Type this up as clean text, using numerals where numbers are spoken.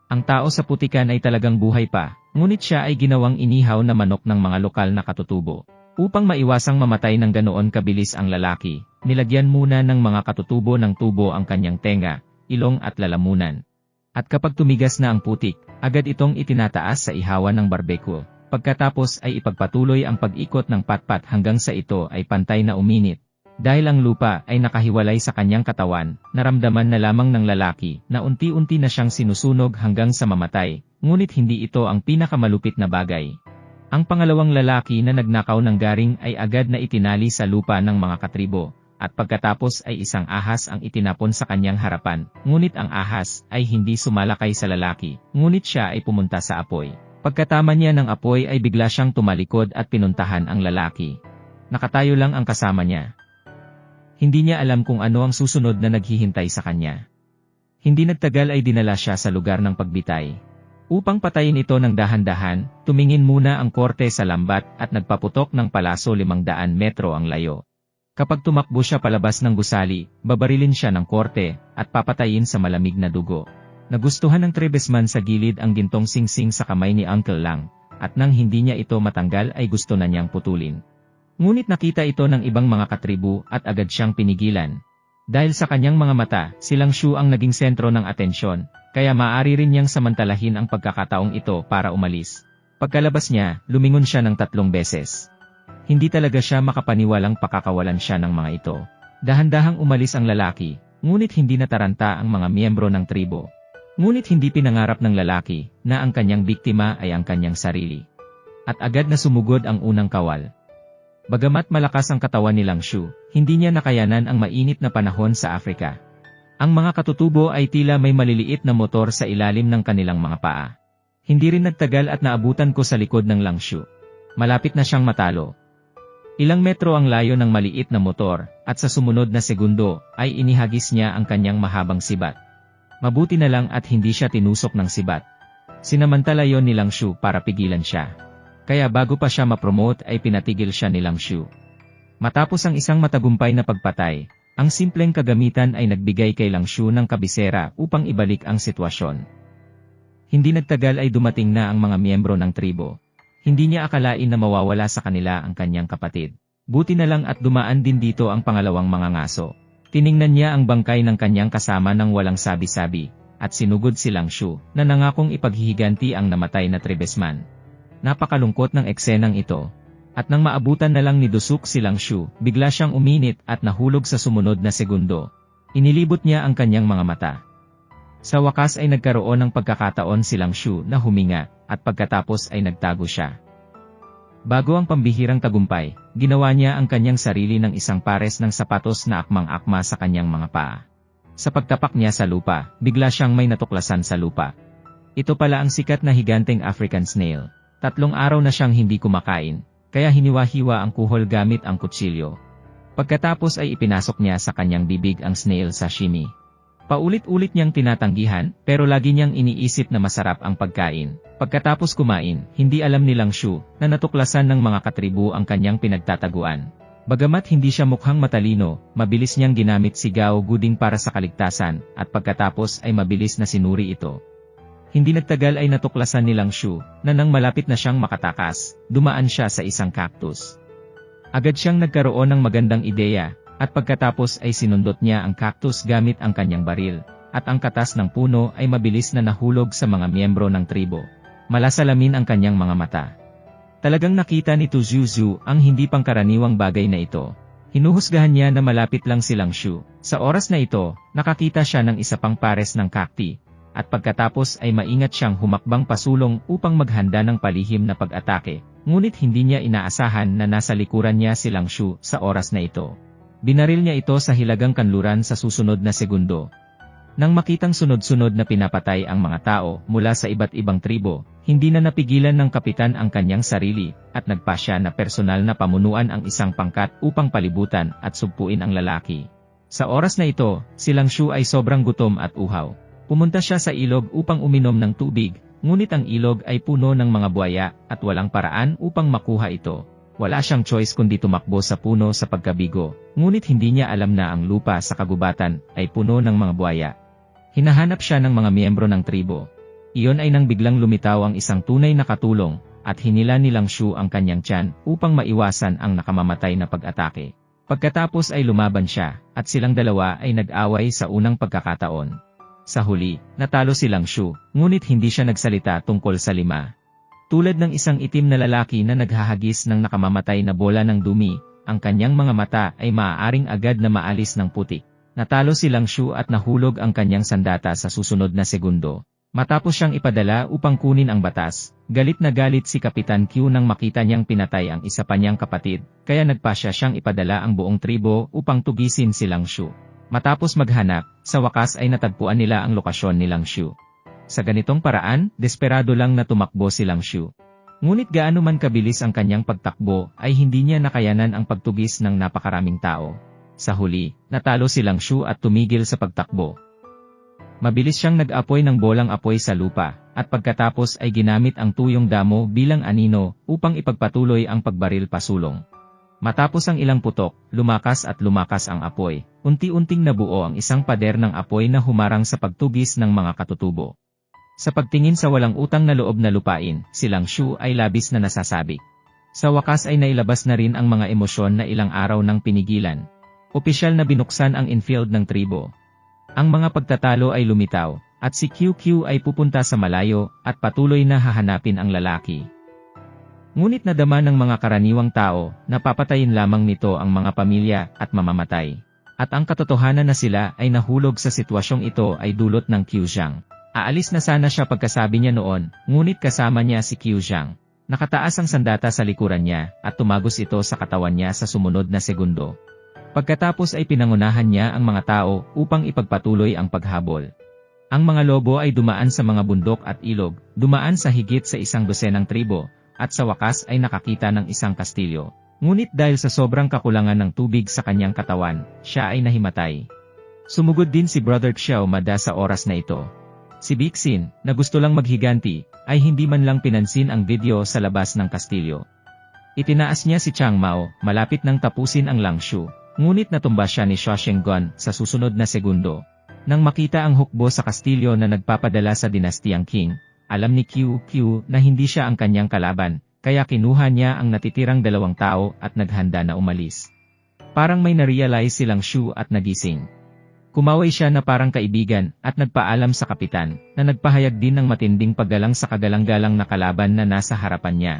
Ang tao sa putikan ay talagang buhay pa, ngunit siya ay ginawang inihaw na manok ng mga lokal na katutubo. Upang maiwasang mamatay ng ganoon kabilis ang lalaki, nilagyan muna ng mga katutubo ng tubo ang kanyang tenga, ilong at lalamunan. At kapag tumigas na ang putik, agad itong itinataas sa ihawan ng barbecue. Pagkatapos ay ipagpatuloy ang pag-ikot ng patpat hanggang sa ito ay pantay na uminit. Dahil ang lupa ay nakahiwalay sa kanyang katawan, naramdaman na lamang ng lalaki na unti-unti na siyang sinusunog hanggang sa mamatay, ngunit hindi ito ang pinakamalupit na bagay. Ang pangalawang lalaki na nagnakaw ng garing ay agad na itinali sa lupa ng mga katribo, at pagkatapos ay isang ahas ang itinapon sa kanyang harapan, ngunit ang ahas ay hindi sumalakay sa lalaki, ngunit siya ay pumunta sa apoy. Pagkatama niya ng apoy ay bigla siyang tumalikod at pinuntahan ang lalaki. Nakatayo lang ang kasama niya. Hindi niya alam kung ano ang susunod na naghihintay sa kanya. Hindi nagtagal ay dinala siya sa lugar ng pagbitay. Upang patayin ito ng dahan-dahan, tumingin muna ang korte sa lambat at nagpaputok ng palaso 500 metro ang layo. Kapag tumakbo siya palabas ng gusali, babarilin siya ng korte at papatayin sa malamig na dugo. Nagustuhan ng Trebesman sa gilid ang gintong singsing sa kamay ni Uncle Lang, at nang hindi niya ito matanggal ay gusto na niyang putulin. Ngunit nakita ito ng ibang mga katribu at agad siyang pinigilan. Dahil sa kanyang mga mata, silang Shu ang naging sentro ng atensyon, kaya maaari rin niyang samantalahin ang pagkakataong ito para umalis. Pagkalabas niya, lumingon siya ng 3 beses. Hindi talaga siya makapaniwalang pakakawalan siya ng mga ito. Dahan-dahang umalis ang lalaki, ngunit hindi nataranta ang mga miyembro ng tribo. Ngunit hindi pinangarap ng lalaki na ang kanyang biktima ay ang kanyang sarili. At agad na sumugod ang unang kawal. Bagamat malakas ang katawan ni Lang Shu, hindi niya nakayanan ang mainit na panahon sa Afrika. Ang mga katutubo ay tila may maliliit na motor sa ilalim ng kanilang mga paa. Hindi rin nagtagal at naabutan ko sa likod ng Lang Shu. Malapit na siyang matalo. Ilang metro ang layo ng maliit na motor, at sa sumunod na segundo, ay inihagis niya ang kanyang mahabang sibat. Mabuti na lang at hindi siya tinusok ng sibat. Sinamantala yon ni Lang Shu para pigilan siya. Kaya bago pa siya ma-promote ay pinatigil siya ni Lang Shu. Matapos ang isang matagumpay na pagpatay, ang simpleng kagamitan ay nagbigay kay Lang Shu ng kabisera upang ibalik ang sitwasyon. Hindi nagtagal ay dumating na ang mga miyembro ng tribo. Hindi niya akalain na mawawala sa kanila ang kanyang kapatid. Buti na lang at dumaan din dito ang pangalawang mga ngaso. Tiningnan niya ang bangkay ng kanyang kasama ng walang sabi-sabi, at sinugod si Lang Shu na nangakong ipaghihiganti ang namatay na Trebesman. Napakalungkot ng eksenang ito. At nang maabutan na lang ni Dusuk si Lang Shu, bigla siyang uminit at nahulog sa sumunod na segundo. Inilibot niya ang kanyang mga mata. Sa wakas ay nagkaroon ng pagkakataon si Lang Shu na huminga, at pagkatapos ay nagtago siya. Bago ang pambihirang tagumpay, ginawa niya ang kanyang sarili ng isang pares ng sapatos na akmang-akma sa kanyang mga paa. Sa pagtapak niya sa lupa, bigla siyang may natuklasan sa lupa. Ito pala ang sikat na higanteng African snail. 3 araw na siyang hindi kumakain, kaya hiniwa-hiwa ang kuhol gamit ang kutsilyo. Pagkatapos ay ipinasok niya sa kanyang bibig ang snail sashimi. Paulit-ulit niyang tinatanggihan, pero lagi niyang iniisip na masarap ang pagkain. Pagkatapos kumain, hindi alam ni Lang Shu na natuklasan ng mga katribu ang kanyang pinagtataguan. Bagamat hindi siya mukhang matalino, mabilis niyang ginamit si Gao Guding para sa kaligtasan, at pagkatapos ay mabilis na sinuri ito. Hindi nagtagal ay natuklasan ni Lang Shu na nang malapit na siyang makatakas, dumaan siya sa isang cactus. Agad siyang nagkaroon ng magandang ideya, at pagkatapos ay sinundot niya ang cactus gamit ang kanyang baril, at ang katas ng puno ay mabilis na nahulog sa mga miyembro ng tribo. Malasalamin ang kanyang mga mata. Talagang nakita ni Tu Zuzu ang hindi pangkaraniwang bagay na ito. Hinuhusgahan niya na malapit lang si Lang Shu. Sa oras na ito, nakakita siya ng isa pang pares ng cacti. At pagkatapos ay maingat siyang humakbang pasulong upang maghanda ng palihim na pag-atake, ngunit hindi niya inaasahan na nasa likuran niya si Lang Shu sa oras na ito. Binaril niya ito sa hilagang kanluran sa susunod na segundo. Nang makitang sunod-sunod na pinapatay ang mga tao mula sa iba't ibang tribo, hindi na napigilan ng kapitan ang kanyang sarili, at nagpasya na personal na pamunuan ang isang pangkat upang palibutan at sugpuin ang lalaki. Sa oras na ito, si Lang Shu ay sobrang gutom at uhaw. Pumunta siya sa ilog upang uminom ng tubig, ngunit ang ilog ay puno ng mga buwaya at walang paraan upang makuha ito. Wala siyang choice kundi tumakbo sa puno sa pagkabigo, ngunit hindi niya alam na ang lupa sa kagubatan ay puno ng mga buwaya. Hinahanap siya ng mga miyembro ng tribo. Iyon ay nang biglang lumitaw ang isang tunay na katulong, at hinila ni Lang Shu ang kanyang tiyan upang maiwasan ang nakamamatay na pag-atake. Pagkatapos ay lumaban siya, at silang dalawa ay nag-away sa unang pagkakataon. Sa huli, natalo si Lang Shu, ngunit hindi siya nagsalita tungkol sa 5. Tulad ng isang itim na lalaki na naghahagis ng nakamamatay na bola ng dumi, ang kanyang mga mata ay maaaring agad na maalis ng putik. Natalo si Lang Shu at nahulog ang kanyang sandata sa susunod na segundo. Matapos siyang ipadala upang kunin ang batas, galit na galit si Kapitan Q nang makita niyang pinatay ang isa pa niyang kapatid, kaya nagpasya siyang ipadala ang buong tribo upang tugisin si Lang Shu. Matapos maghanap, sa wakas ay natagpuan nila ang lokasyon ni Lang Shu. Sa ganitong paraan, desperado lang na tumakbo si Lang Shu. Ngunit gaano man kabilis ang kanyang pagtakbo, ay hindi niya nakayanan ang pagtugis ng napakaraming tao. Sa huli, natalo si Lang Shu at tumigil sa pagtakbo. Mabilis siyang nag-apoy ng bolang apoy sa lupa, at pagkatapos ay ginamit ang tuyong damo bilang anino upang ipagpatuloy ang pagbaril pasulong. Matapos ang ilang putok, lumakas ang apoy, unti-unting nabuo ang isang pader ng apoy na humarang sa pagtugis ng mga katutubo. Sa pagtingin sa walang utang na loob na lupain, si Lang Shu ay labis na nasasabik. Sa wakas ay nailabas na rin ang mga emosyon na ilang araw nang pinigilan. Opisyal na binuksan ang infield ng tribo. Ang mga pagtatalo ay lumitaw, at si QQ ay pupunta sa malayo, at patuloy na hahanapin ang lalaki. Ngunit nadama ng mga karaniwang tao, na papatayin lamang nito ang mga pamilya, at mamamatay. At ang katotohanan na sila ay nahulog sa sitwasyong ito ay dulot ng Qiuzhang. Aalis na sana siya pagkasabi niya noon, ngunit kasama niya si Qiuzhang. Nakataas ang sandata sa likuran niya, at tumagos ito sa katawan niya sa sumunod na segundo. Pagkatapos ay pinangunahan niya ang mga tao upang ipagpatuloy ang paghabol. Ang mga lobo ay dumaan sa mga bundok at ilog, dumaan sa higit sa 100 tribo, at sa wakas ay nakakita ng isang kastilyo. Ngunit dahil sa sobrang kakulangan ng tubig sa kanyang katawan, siya ay nahimatay. Sumugod din si Brother Xiao Mada sa oras na ito. Si Bixin, na gusto lang maghiganti, ay hindi man lang pinansin ang video sa labas ng kastilyo. Itinaas niya si Chang Mao, malapit nang tapusin ang Lang Shu. Ngunit natumba siya ni Xia Shengguan sa susunod na segundo. Nang makita ang hukbo sa kastilyo na nagpapadala sa dinastiyang Qing, alam ni QQ na hindi siya ang kanyang kalaban, kaya kinuha niya ang natitirang 2 tao at naghanda na umalis. Parang may narealize si Lang Shu at nagising. Kumaway siya na parang kaibigan at nagpaalam sa kapitan na nagpahayag din ng matinding paggalang sa kagalang-galang na kalaban na nasa harapan niya.